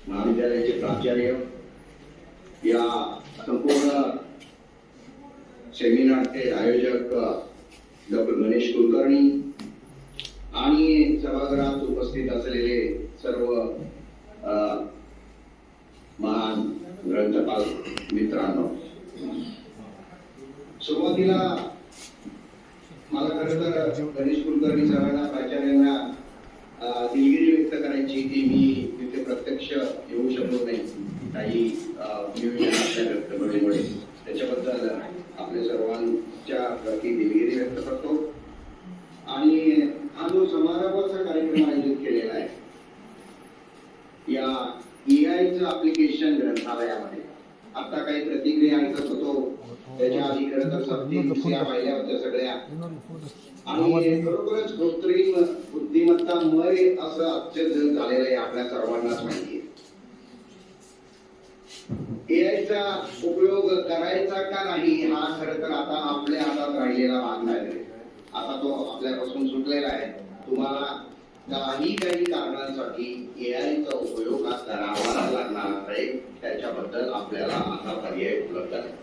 महाविद्यालयाचे प्राचार्य, या संपूर्ण सेमिनारचे आयोजक डॉक्टर गणेश कुलकर्णी आणि सभागृहात उपस्थित असलेले सर्व महान ग्रंथपाल मित्रांनो, सुरुवातीला मला खरं तर गणेश कुलकर्णी सरांना, प्राचार्यांना दिलगिरी व्यक्त करायची की मी तिथे प्रत्यक्ष येऊ शकलो नाही काही नियोजनाच्या व्यक्तपणेमुळे. त्याच्याबद्दल आपल्या सर्वांच्या प्रती दिलगिरी व्यक्त करतो. आणि हा जो समारोहाचा कार्यक्रम आयोजित केलेला आहे या EIचं ऍप्लिकेशन ग्रंथालयामध्ये, आता काही प्रतिक्रिया ऐकत होतो त्याच्या आधी खरं तर सबसिड्या पाहिल्या होत्या सगळ्या, आणि खरोखरच कृत्रिम बुद्धिमत्तामुळे असं आजचं जग झालेलं आहे आपल्या सर्वांनाच माहिती आहे. EIचा उपयोग करायचा का नाही हा खरं तर आता आपल्या हातात राहिलेला भाग नाही. आता तो आपल्यापासून सुटलेला आहे. तुम्हाला काही कारणांसाठी EIचा उपयोग हा करावा लागणार आहे, त्याच्याबद्दल आपल्याला आता पर्याय उपलब्ध आहे.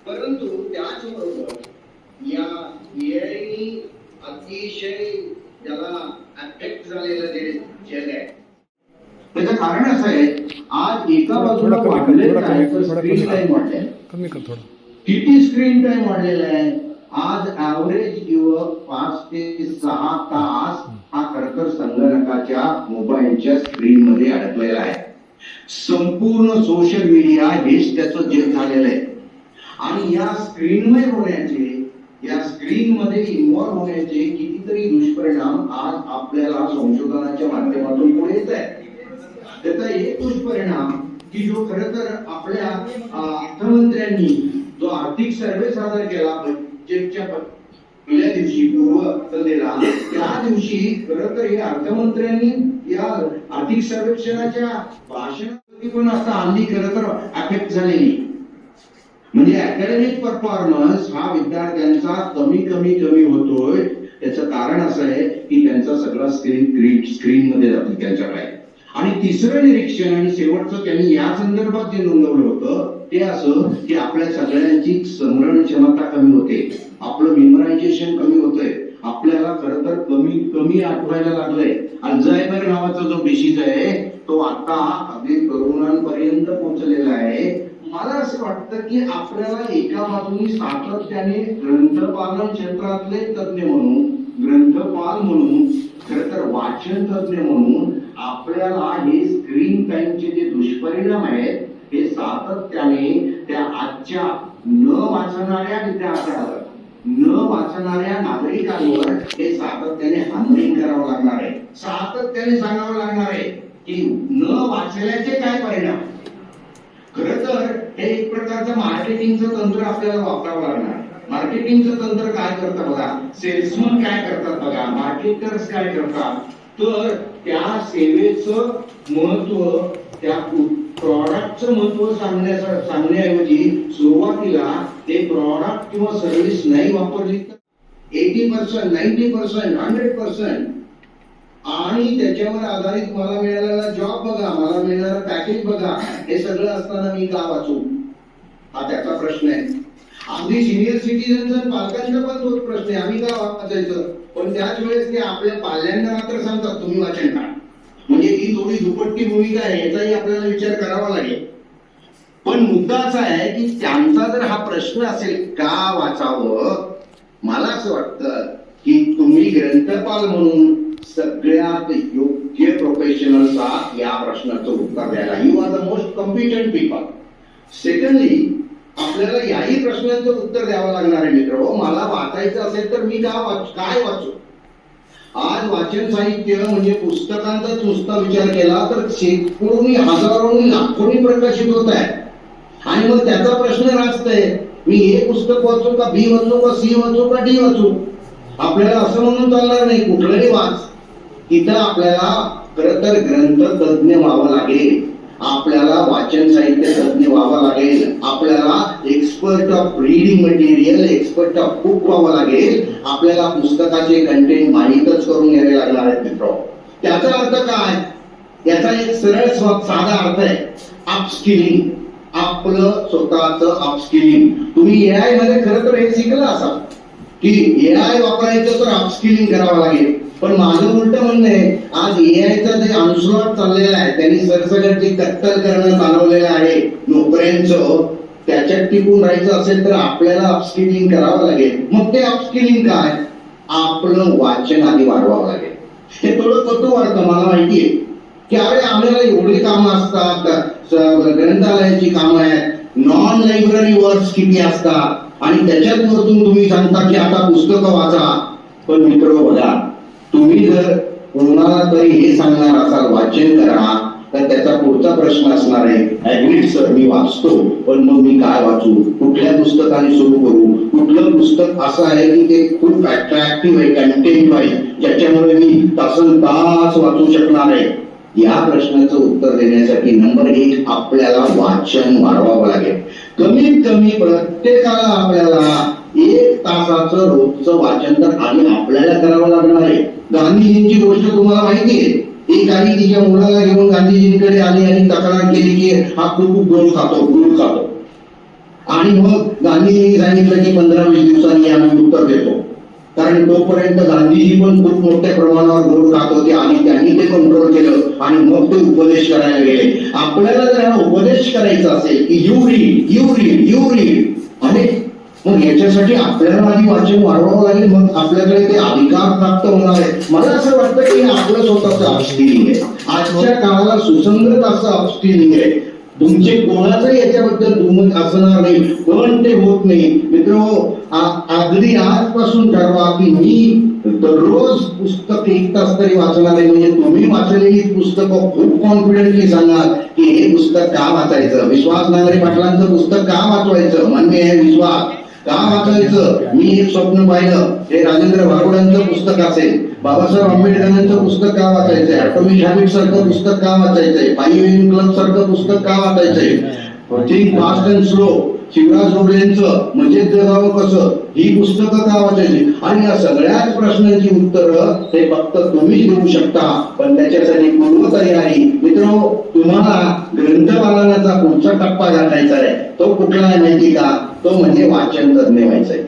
परंतु त्याचबरोबर या EIनी अतिशय ज्याला अफेक्ट झालेलं जे जग आहे त्याचं कारण असं आहे, आज एका बाजूला वाढलेलं आहे स्क्रीन टाइम वाढलेला आहे. किती स्क्रीन टाइम वाढलेला आहे? आज ऍव्हरेज युवक 5 ते 6 तास हा खरं तर संगणकाच्या मोबाईलच्या स्क्रीन मध्ये अडकलेला आहे. संपूर्ण सोशल मीडिया हेच त्याचं जग झालेलं आहे. आणि या स्क्रीनमय होण्याचे, या स्क्रीन मध्ये इन्व्हॉल्व होण्याचे कितीतरी दुष्परिणाम आज आपल्याला संशोधनाच्या माध्यमातून पुढे येत आहे. त्याचा एक दुष्परिणाम की जो खरं तर आपल्या अर्थमंत्र्यांनी जो आर्थिक सर्वे सादर केला बजेटच्या पहिल्या दिवशी पूर्वतलेला, त्या दिवशी खरं तर हे अर्थमंत्र्यांनी या आर्थिक सर्वेक्षणाच्या भाषणावरती पण आता हल्ली खरं तर अफेक्ट झालेली, म्हणजे अकॅडमिक परफॉर्मन्स हा विद्यार्थ्यांचा कमी होतोय. त्याचं कारण असं आहे की त्यांचा सगळा स्क्रीन मध्ये जातो त्यांच्याकडे. आणि तिसरं निरीक्षण आणि शेवटचं त्यांनी या संदर्भात जे नोंदवलं होतं ते असं की आपल्या सगळ्यांची स्मरण क्षमता कमी होते, आपलं मेमरायझेशन कमी होतंय, आपल्याला खरं तर कमी आठवायला लागलंय. अल्झायमर नावाचा जो डिसीज आहे तो आता अगदी तरुणांपर्यंत पोहोचलेला आहे. मला असं वाटतं की आपल्याला एका बाजूने सातत्याने ग्रंथपालन क्षेत्रातले तज्ञ म्हणून, ग्रंथपाल म्हणून, खरं तर वाचन तज्ञ म्हणून आपल्याला हे स्क्रीन टाइमचे जे दुष्परिणाम आहेत हे सातत्याने त्या आजच्या न वाचणाऱ्या विद्यार्थ्यांवर, न वाचणाऱ्या नागरिकांवर हे सातत्याने हॅमरिंग करावं लागणार आहे. सातत्याने सांगावं लागणार आहे की न वाचल्याचे काय परिणाम. खरं तर हे एक प्रकारचं मार्केटिंगचं तंत्र आपल्याला वापरावं लागणार. मार्केटिंगचं तंत्र काय करतात बघा, सेल्समन काय करतात बघा, मार्केटर्स काय करतात, तर त्या सेवेचं महत्व, त्या प्रॉडक्टचं महत्व सांगण्याऐवजी सुरुवातीला ते प्रॉडक्ट किंवा सर्व्हिस नाही वापरली तर 80%, 90%, 100% आणि त्याच्यावर आधारित मला मिळालेला जॉब बघा, मला मिळणारं पॅकेज बघा, हे सगळं असताना मी का वाचू, हा त्याचा प्रश्न आहे. अगदी सिनियर सिटीजन पालकांचा पण तोच प्रश्न आहे, आम्ही का वाचायचं. पण त्याच वेळेस ते आपल्या पाल्यांना मात्र सांगतात तुम्ही वाचन करा. म्हणजे ही थोडी दुपट्टी भूमिका आहे, याचाही आपल्याला विचार करावा लागेल. पण मुद्दा असा आहे की त्यांचा जर हा प्रश्न असेल का वाचावं, मला असं वाटतं की तुम्ही ग्रंथपाल म्हणून सगळ्यात योग्य प्रोफेशनल्स आहात या प्रश्नाचं उत्तर द्यायला. You are the most competent people. Secondly आपल्याला याही प्रश्नाचं उत्तर द्यावं लागणार आहे मित्र. मला वाचायचं असेल तर मी काय वाचू. आज वाचन साहित्य म्हणजे पुस्तकांचाच नुसता विचार केला तर शेकडोनी, हजारोनी, लाखोनी प्रकाशित होत आहे. आणि मग त्याचा प्रश्न राहतोय मी हे पुस्तक वाचू का, बी वाचू का, सी वाचू का, डी वाचू. आपल्याला असं म्हणून चालणार नाही कुठलंही वाच. तिथं आपल्याला खरं तर ग्रंथ तज्ञ व्हावं लागेल, आपल्याला वाचन साहित्य तज्ञ व्हावं लागेल, आपल्याला expert of reading material, expert of book व्हावं लागेल, आपल्याला पुस्तकाचे कंटेंट माहीतच करून घ्यावे लागणार आहेत मित्र. त्याचा अर्थ काय याचा एक सरळ साधा अर्थ आहे अपस्किलिंग. आपलं स्वतःचं अपस्किलिंग. तुम्ही एआय मध्ये खरं तर हे शिकलं असाल की एआय वापरायचं तर अपस्किलिंग करावं लागेल. पण माझं उलट म्हणणं आहे, आज एआयचा जे अन्स्लॉट चाललेला आहे त्यांनी सरसकट जे कत्तल करणं चालवलेलं आहे नोकऱ्यांचं, त्याच्यात टिकून राहायचं असेल तर आपल्याला अपस्किलिंग करावं लागेल. मग ते अपस्किलिंग काय? आपलं वाचन आधी वाढवावं लागेल. हे थोडं कटू वाटतं मला माहितीये की अरे आम्हाला एवढी कामं असतात, ग्रंथालयाची कामं आहेत, नॉन लायब्ररी वर्क्स किती असतात आणि त्याच्यात वरतून तुम्ही सांगता की आता पुस्तकं वाचा. पण मित्र बघा, तुम्ही जर कोणाला तरी हे सांगणार असाल वाचन करा, तर त्याचा पुढचा प्रश्न असणार आहे ऍडमिट सर मी वाचतो, पण मग मी काय वाचू, कुठल्या पुस्तकाने सुरू करू, कुठलं पुस्तक असं आहे की ते खूप अट्रॅक्टिव्ह आहे, कंटेंट आहे, ज्याच्यामुळे मी तासनतास वाचू शकणार आहे. या प्रश्नाचं उत्तर देण्यासाठी नंबर 1 आपल्याला वाचन वाढवावं लागेल. कमीत कमी प्रत्येकाला आपल्याला 1 तासाचं रोजचं वाचन तर आधी आपल्याला करावं लागणार आहे. गांधीजींची गोष्ट तुम्हाला माहिती आहे. एक आई तिच्या मुलाला घेऊन गांधीजींकडे आली आणि तक्रार केली की हा खूप गोड खातो. आणि मग गांधीजींनी सांगितलं की 15-20 दिवसांनी आम्ही उत्तर देतो. कारण तोपर्यंत गांधीजी पण खूप मोठ्या प्रमाणावर गोड खात होते आणि त्यांनी ते कंट्रोल केलं आणि मग ते उपदेश करायला गेले. आपल्याला जर हा उपदेश करायचा असेल की यू रीड आणि मग याच्यासाठी आपल्याला आधी वाचन वाढवावं लागेल, मग आपल्याकडे ते अधिकार प्राप्त होणार आहे. मला असं वाटतं की आपलं स्वतःचं अपस्किलिंग आहे. आजच्या काळाला सुसंगत असं अपस्किलिंग आहे. तुमचे कोणाचंही याच्याबद्दल दुमत असणार नाही, पण ते होत नाही. मित्रांनो, अगदी आजपासून ठरवा की मी दररोज पुस्तक 1 तास तरी वाचणार आहे. म्हणजे तुम्ही वाचलेली पुस्तकं खूप कॉन्फिडेंटली सांगणार की हे पुस्तक का वाचायचं, विश्वास नांगरे पाटलांचं पुस्तक का वाचवायचं, म्हणजे हे विश्वास का वाचायचं, मी एक स्वप्न पाहिलं, हे राजेंद्र भारुडांचं पुस्तक असेल, बाबासाहेब आंबेडकरांचं पुस्तक का वाचायचंय, ॲटॉमिक हॅबिट सारखं पुस्तक का वाचायचंय, 5 AM क्लब सारखं पुस्तक का वाचायचंय, think fast and slow Shivraj डोबळेंचं म्हणजे जगावं कसं, ही पुस्तकं का वाचायची. आणि या सगळ्याच प्रश्नांची उत्तरं ते फक्त तुम्हीच देऊ शकता. पण त्याच्यासाठी पूर्वतयारी मित्रांनो, तुम्हाला ग्रंथपालनाचा पुढचा टप्पा गाठायचा आहे. तो कुठला आहे माहिती का? तो म्हणजे वाचन तज्ञ व्हायचंय,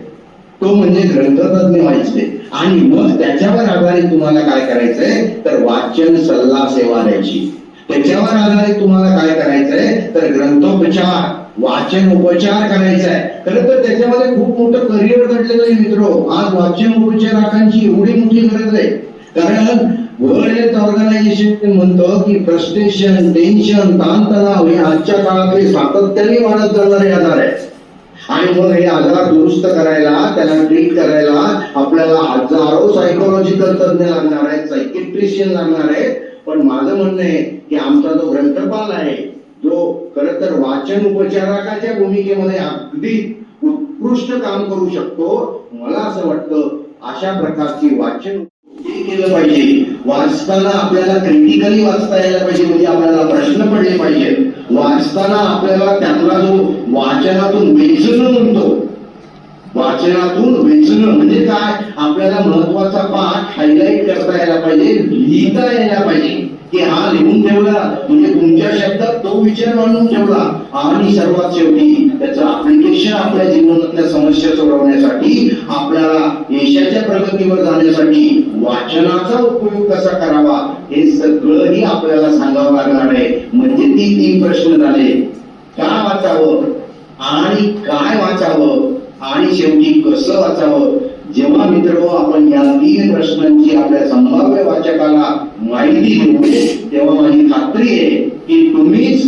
तो म्हणजे ग्रंथतज्ञ व्हायचंय. आणि मग त्याच्यावर आधारित तुम्हाला काय करायचंय तर वाचन सल्ला सेवा द्यायची. त्याच्यावर आधारित तुम्हाला काय करायचंय तर ग्रंथोपचार, वाचन उपचार करायचा आहे. खरं तर त्याच्यामध्ये खूप मोठं करिअर घडलेलं आहे मित्रो. आज वाचन उपचाराकांची एवढी मोठी गरज आहे, कारण वर्ल्ड हेल्थ ऑर्गनायझेशन म्हणतं की फ्रस्ट्रेशन, टेन्शन, ताणतणाव हे आजच्या काळातले सातत्याने वाढत जाणारे आजार आहेत. आणि मग हे आजार दुरुस्त करायला, त्याला ट्रीट करायला आपल्याला हजारो सायकोलॉजिकल तज्ञ लागणार आहेत, सायकिट्रिशियन लागणार आहेत. पण माझं म्हणणं आहे की आमचा जो ग्रंथपाल आहे, जो खरं तर वाचन उपचारकाच्या भूमिकेमध्ये अगदी उत्कृष्ट काम करू शकतो. मला असं वाटतं अशा प्रकारची वाचन केलं पाहिजे. वाचताना आपल्याला क्रिटिकली वाचता यायला पाहिजे, म्हणजे आपल्याला प्रश्न पडले पाहिजे. वाचताना आपल्याला त्यातला जो वाचनातून वेचणं म्हणतो, वाचनातून वेचणं म्हणजे काय, आपल्याला महत्वाचा पाठ हायलाइट करता यायला पाहिजे, लिहिता यायला पाहिजे की हा लिहून ठेवला म्हणजे तुमच्या शब्दात तो विचार मांडून ठेवला. आणि सर्वात शेवटी त्याचं ऍप्लिकेशन आपल्या जीवनातल्या समस्या सोडवण्यासाठी, आपल्याला यशाच्या प्रगतीवर जाण्यासाठी वाचनाचा उपयोग कसा करावा हे सगळंही आपल्याला सांगावं लागणार आहे. म्हणजे 3 प्रश्न झाले, का वाचावं आणि काय वाचावं आणि शेवटी कसं वाचावं. जेव्हा मित्र आपण या 3 प्रश्नांची आपल्या संभाव्य वाचकाला माहिती देऊ, तेव्हा माझी खात्री आहे की तुम्हीच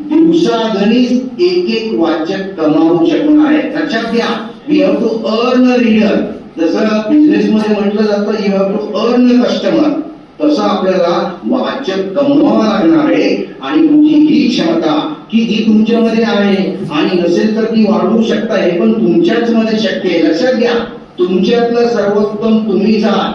दिवसागणिक एक वाचक कमावू शकणार आहे. लक्षात घ्या, we have to earn reader. जसं बिझनेस मध्ये म्हटलं जातं you have to earn customer, तसं आपल्याला वाचक कमवावा लागणार आहे. आणि तुमची ही क्षमता की जी तुमच्यामध्ये आहे आणि नसेल तर ती वाढवू शकता, हे पण तुमच्याच मध्ये शक्य आहे. लक्षात घ्या, तुमच्यातलं सर्वोत्तम तुम्हीच आहात.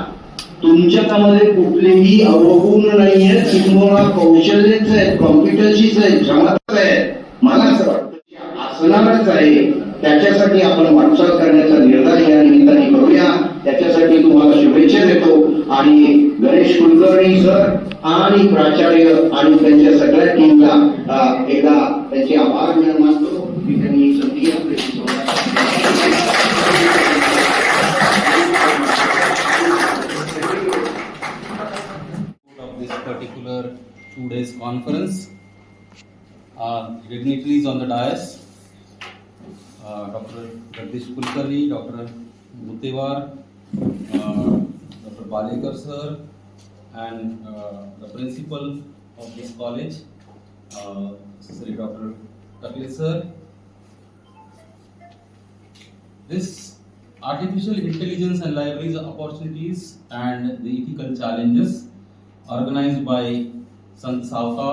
तुमच्यामध्ये कुठलेही अवगुण नाहीये, किंवा कौशल्यच आहे, कॉम्पिटन्सीच आहे, क्षमताच आहे. मला असं वाटतं असणारच आहे. त्याच्यासाठी आपण वाटचाल करण्याचा निर्धार या निमित्ताने करूया. त्याच्यासाठी तुम्हाला शुभेच्छा देतो आणि गणेश कुलकर्णी सर आणि प्राचार्य आणि त्यांच्या सगळ्या टीमला एकदा त्यांचे आभार मानतो की त्यांनी संधी of this particular 2 days conference. Dignitaries on the dais, Dr. Jagdish Kulkarni, Dr. Mutewar, Dr. Balekar sir, and the principal of this college, Sri Dr. Takle sir. This artificial intelligence and libraries opportunities and the ethical challenges organized by Sant Savta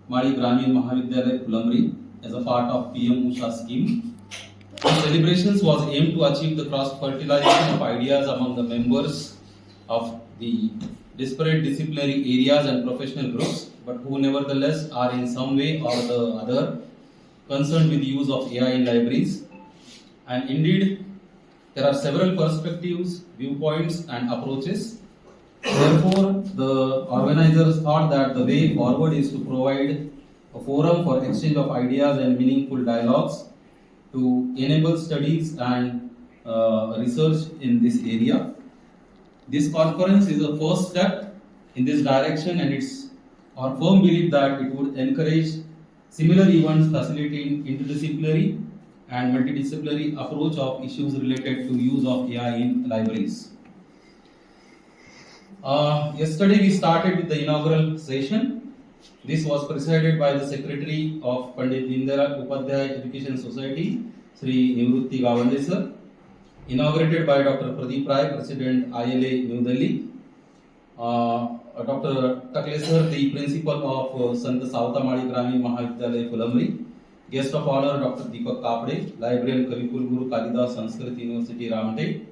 Mali Gramin Mahavidyalaya Fulamri as a part of PM Usha scheme. The celebrations was aimed to achieve the cross-fertilization of ideas among the members of the disparate disciplinary areas and professional groups, but who nevertheless are in some way or the other concerned with the use of AI in libraries. And indeed, there are several perspectives, viewpoints, and approaches. Therefore, the organizers thought that the way forward is to provide a forum for exchange of ideas and meaningful dialogues to enable studies and research in this area. This conference is a first step in this direction, and it's our firm belief that it would encourage similar events facilitating interdisciplinary and multidisciplinary approach of issues related to use of AI in libraries. Yesterday we started with the inaugural session. This was presided by the Secretary of Pandit Deendayal Upadhyay Education Society, Sri Nivrutti Gawande sir. Inaugurated by Dr. Pradeep Rai, President ILA New Delhi. Dr. Takle sir, the Principal of Sant Savta Mali Gramin Mahavidyalaya Fulamri. Guest of honor Dr. Deepak Kapde, Librarian Kavipul Guru Kalidas Sanskrit University Ramte.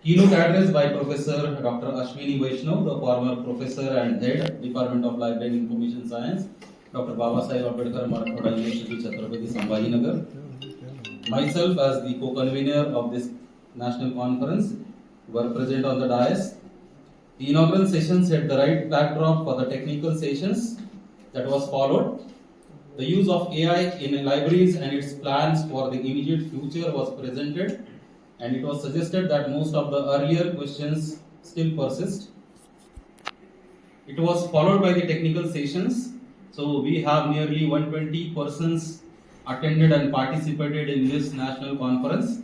Keynote address by Professor Dr. Ashwini Vaishnav, the former Professor and Head, Department of Library and Information Science, Dr. Babasaheb Ambedkar Marathoda University, Chhatrapati Sambhajinagar. Myself as the co-convener of this national conference were present on the dais. The inaugural session set the right backdrop for the technical sessions that was followed. The use of AI in libraries and its plans for the immediate future was presented, and it was suggested that most of the earlier questions still persist. It was followed by the technical sessions. So we have nearly 120 persons attended and participated in this national conference.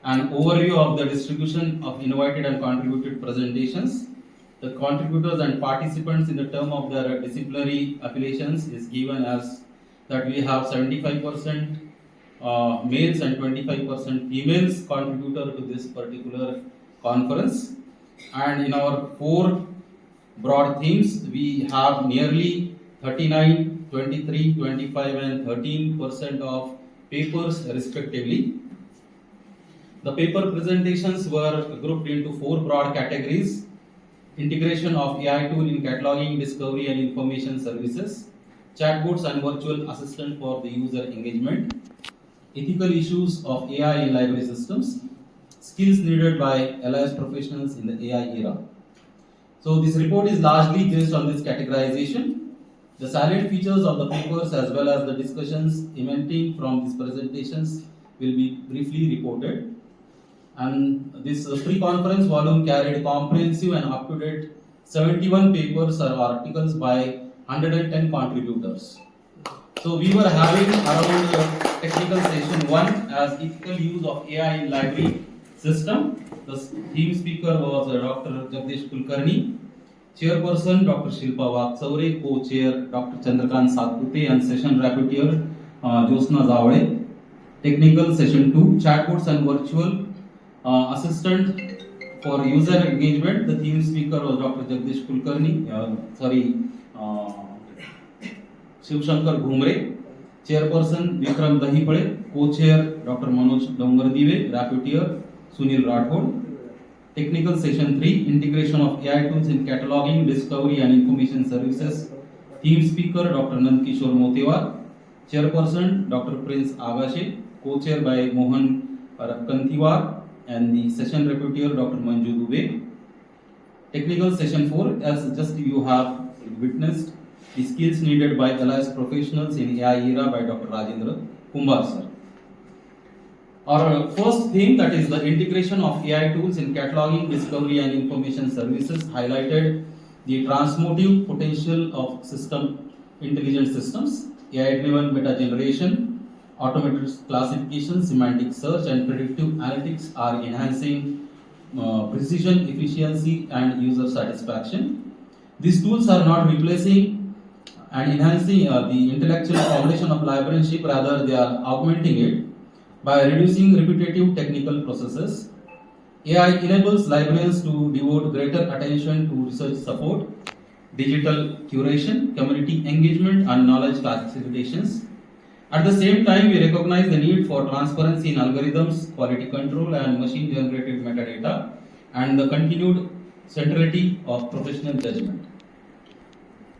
An overview of the distribution of invited and contributed presentations. The contributors and participants in the term of their disciplinary affiliations is given as that we have 75% males and 25% females contributor to this particular conference. And in our 4 broad themes, we have nearly 39, 23, 25 and 13% of papers respectively. The paper presentations were grouped into 4 broad categories: integration of AI tool in cataloging, discovery and information services, chatbots and virtual assistant for the user engagement, ethical issues of AI in library systems, skills needed by LIS professionals in the AI era. So this report is largely based on this categorization. The salient features of the papers as well as the discussions emanating from these presentations will be briefly reported. And this pre-conference volume carried comprehensive and up-to-date 71 papers or articles by 110 contributors. So we were having around technical session 1 as ethical use of AI in library system. The theme speaker was Dr. Jagdish Kulkarni, chairperson Dr. Shilpa Vaksaure, co-chair Dr. Chandrakant Satpute and session rapporteur Josna Zavade. Technical session 2, chatbots and virtual assistant for user engagement. The theme speaker was Dr. Jagdish Kulkarni, Shiv Shankar Ghumre, chairperson Vikram Dahipade, co-chair Dr. Manoj Dongardive, rapporteur Sunil Rathod. Technical session 3, integration of AI tools in cataloging, discovery and information services. Theme speaker Dr. Nandkishore Motewar, chairperson Dr. Prince Agashe, co-chair by Mohan Kantiwar and the session rapporteur Dr. Manju Dubey. Technical session 4, as just you have witnessed, the skills needed by LIS professionals in AI era by Dr. Rajendra Kumbar sir. Our first theme, that is the integration of AI tools in cataloging, discovery and information services, highlighted the transformative potential of system intelligent systems, AI-driven meta generation, automated classification, semantic search and predictive analytics are enhancing precision, efficiency and user satisfaction. These tools are not replacing and enhancing the intellectual foundation of librarianship, rather they are augmenting it by reducing repetitive technical processes. AI enables librarians to devote greater attention to research support, digital curation, community engagement, and knowledge facilitations. At the same time, we recognize the need for transparency in algorithms, quality control, and machine-generated metadata, and the continued centrality of professional judgment.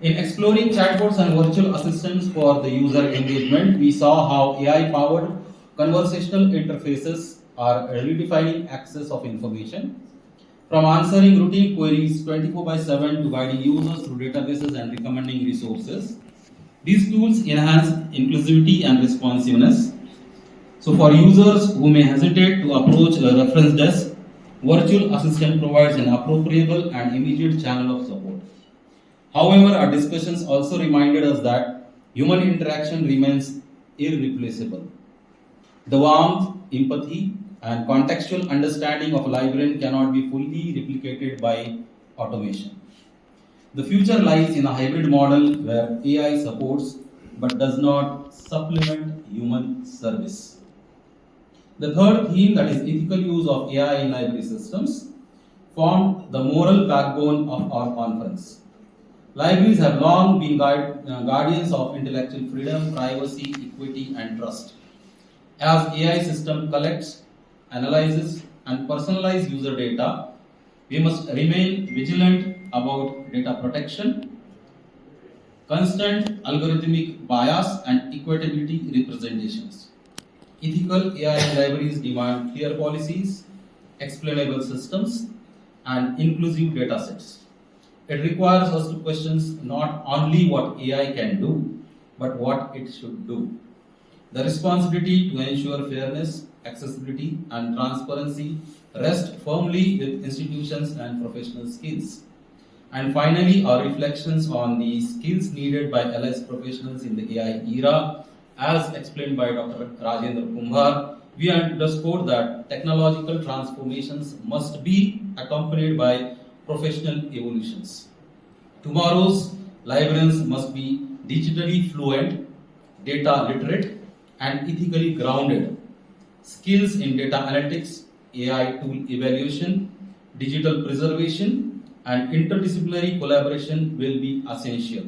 In exploring chatbots and virtual assistants for the user engagement, we saw how AI-powered conversational interfaces are redefining access of information. From answering routine queries 24/7 to guiding users through databases and recommending resources, these tools enhance inclusivity and responsiveness. So for users who may hesitate to approach a reference desk, virtual assistant provides an appropriate and immediate channel of support. However, our discussions also reminded us that human interaction remains irreplaceable. The warmth, empathy, and contextual understanding of a librarian cannot be fully replicated by automation. The future lies in a hybrid model where AI supports but does not supplement human service. The third theme, that is ethical use of AI in library systems, formed the moral backbone of our conference. Libraries have long been guardians of intellectual freedom, privacy, equity, and trust. As AI system collects, analyzes, and personalizes user data, we must remain vigilant about data protection, constant algorithmic bias, and equitability representations. Ethical AI libraries demand clear policies, explainable systems, and inclusive datasets. It requires us to question not only what AI can do, but what it should do. The responsibility to ensure fairness, accessibility, and transparency rest firmly with institutions and professional skills. And finally, our reflections on the skills needed by LS professionals in the AI era, as explained by Dr. Rajendra Kumbar, we underscore that technological transformations must be accompanied by professional evolutions. Tomorrow's librarians must be digitally fluent, data literate, and ethically grounded. Skills in data analytics, AI tool evaluation, digital preservation, and interdisciplinary collaboration will be essential.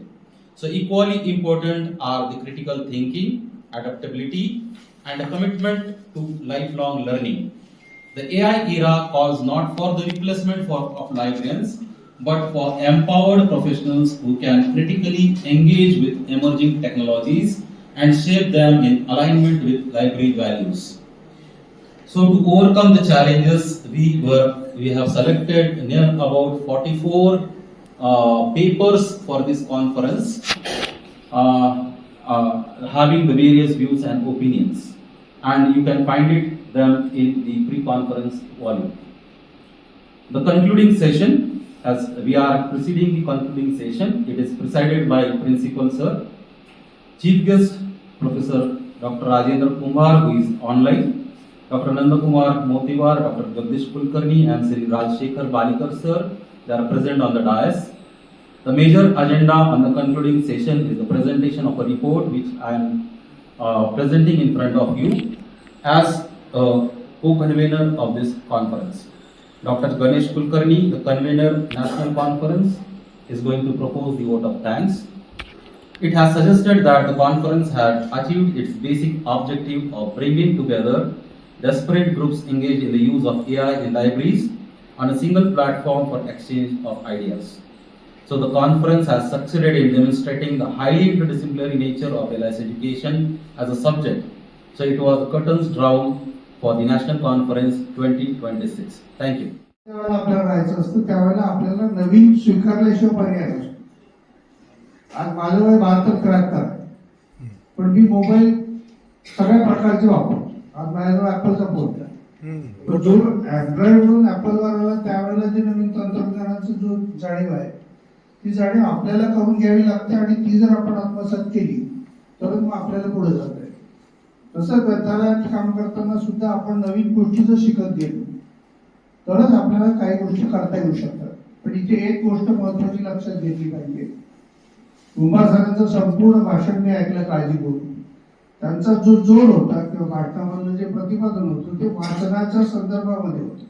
So equally important are the critical thinking, adaptability, and a commitment to lifelong learning. The AI era calls not for the replacement of librarians, but for empowered professionals who can critically engage with emerging technologies and shape them in alignment with library values. So to overcome the challenges, we have selected near about 44 papers for this conference, having the various views and opinions, and you can find them in the pre-conference volume. The concluding session, as we are proceeding the concluding session, it is presided by Principal Sir, Chief Guest Professor Dr. Rajendra Kumbar, who is online, Dr. Nandakumar Motiwar, Dr. Jagdish Kulkarni, and Sri Rajshekhar Balikar Sir. They are present on the dais. The major agenda on the concluding session is the presentation of a report which I am presenting in front of you as a co-convener of this conference. Dr. Ganesh Kulkarni, the convener National Conference, is going to propose the vote of thanks. It has suggested that the conference had achieved its basic objective of bringing together disparate groups engaged in the use of AI in libraries on a single platform for exchange of ideas. So the conference has succeeded in demonstrating the highly interdisciplinary nature of LIS education as a subject. So it was curtains drawn for the National Conference 2026. Thank you. त्यावेळेला आपल्याला राहायचं असतं, त्यावेळेला आपल्याला नवीन स्वीकारल्याशिवाय पर्याय नसतो. आज माझं वय 72-73 आहे, पण मी मोबाईल सगळ्या प्रकारचे वापरतो. आज माझ्याजवळ ऍपलचा फोन आहे, जो अँड्रॉइड वरून ऍपलवर आला त्यावेळेला जे नवीन तंत्रज्ञानाचं जो जाणीव आहे ती जाणीव आपल्याला करून घ्यावी लागते, आणि ती जर आपण आत्मसात केली तर मग आपल्याला पुढे जाता येईल. तसं ग्रंथालयात काम करताना सुद्धा आपण नवीन गोष्टी जर शिकत गेलो तरच आपल्याला काही गोष्टी करता येऊ शकतात. पण इथे एक गोष्ट महत्वाची लक्षात घेतली पाहिजे. कुंभार सरांचं संपूर्ण भाषण मी ऐकलं काळजीपूर्वक. त्यांचा जो जोर होता किंवा भाषणामधलं जे प्रतिपादन होतं ते वाचनाच्या संदर्भामध्ये होतं.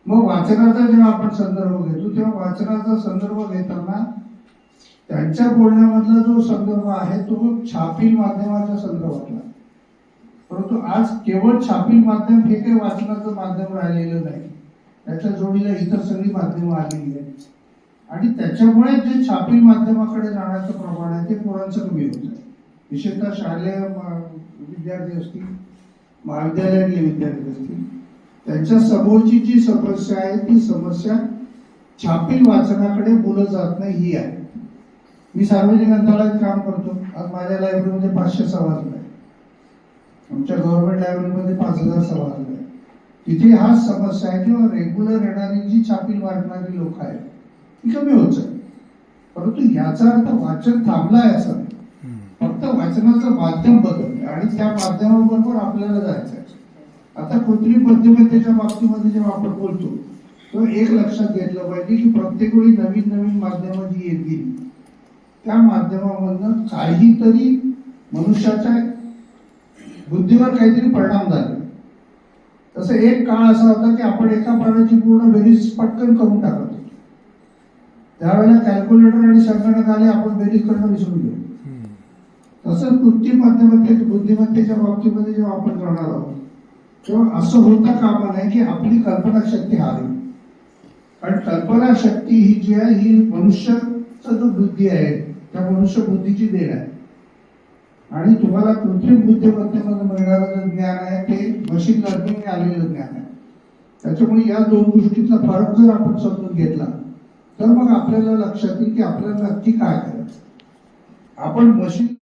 मग वाचनाचा जेव्हा आपण संदर्भ घेतो तेव्हा वाचनाचा संदर्भ घेताना त्यांच्या बोलण्यामधला जो संदर्भ आहे तो छापील माध्यमाच्या संदर्भातला. परंतु आज केवळ छापील माध्यम हे काही वाचनाचं माध्यम राहिलेलं नाही, त्याच्या जोडीला इतर सगळी माध्यमं आलेली आहेत, आणि त्याच्यामुळे जे छापील माध्यमाकडे जाण्याचं प्रमाण आहे ते पोरांचं कमी होत आहे. विशेषतः शालेय विद्यार्थी असतील, महाविद्यालयातले विद्यार्थी असतील, त्यांच्या समोरची जी समस्या आहे ती समस्या छापील वाचनाकडे मुलं जात नाही ही आहे. मी सार्वजनिक ग्रंथालयात काम करतो. आज माझ्या लायब्ररीमध्ये 500 सभासद आहे, आमच्या गव्हर्नमेंट लायब्ररीमध्ये 5000 सभासद आहे. तिथे हा समस्या आहे किंवा रेग्युलर येणारी जी छापील वाचणारी लोक आहेत ती कमी होत जाईल. परंतु याचा अर्थ वाचन थांबला आहे असं नाही, फक्त वाचनाचं माध्यम बदललं आणि त्या माध्यमाबरोबर आपल्याला जायचं आहे. आता कृत्रिम बुद्धिमत्तेच्या बाबतीमध्ये जेव्हा आपण बोलतो तेव्हा एक लक्षात घेतलं पाहिजे की प्रत्येक वेळी नवीन नवीन माध्यमं जी येतील त्या माध्यमामधनं काहीतरी मनुष्याच्या बुद्धीवर काहीतरी परिणाम झाले. तसं एक काळ असा होता की आपण एका पाण्याची पूर्ण बेरीज पटकन करून टाकत होतो. त्यावेळेला कॅल्क्युलेटर आणि संगणक आले, आपण बेरीज करणं विसरून गेलो. तसं कृत्रिम बुद्धिमत्तेच्या बाबतीमध्ये जेव्हा आपण करणार आहोत तेव्हा असं होता कामा नये की आपली कल्पनाशक्ती हरली. कारण कल्पनाशक्ती ही जी आहे ही मनुष्याचा जो बुद्धी आहे त्या मनुष्य बुद्धीची देण आहे, आणि तुम्हाला कृत्रिम बुद्धिमत्तेमध्ये मिळणारं जे ज्ञान आहे ते मशीन लर्निंगने आलेलं ज्ञान आहे. त्याच्यामुळे या दोन गोष्टीतला फरक जर आपण समजून घेतला तर मग आपल्याला लक्षात येईल की आपल्याला नक्की काय करायचं. आपण मशीन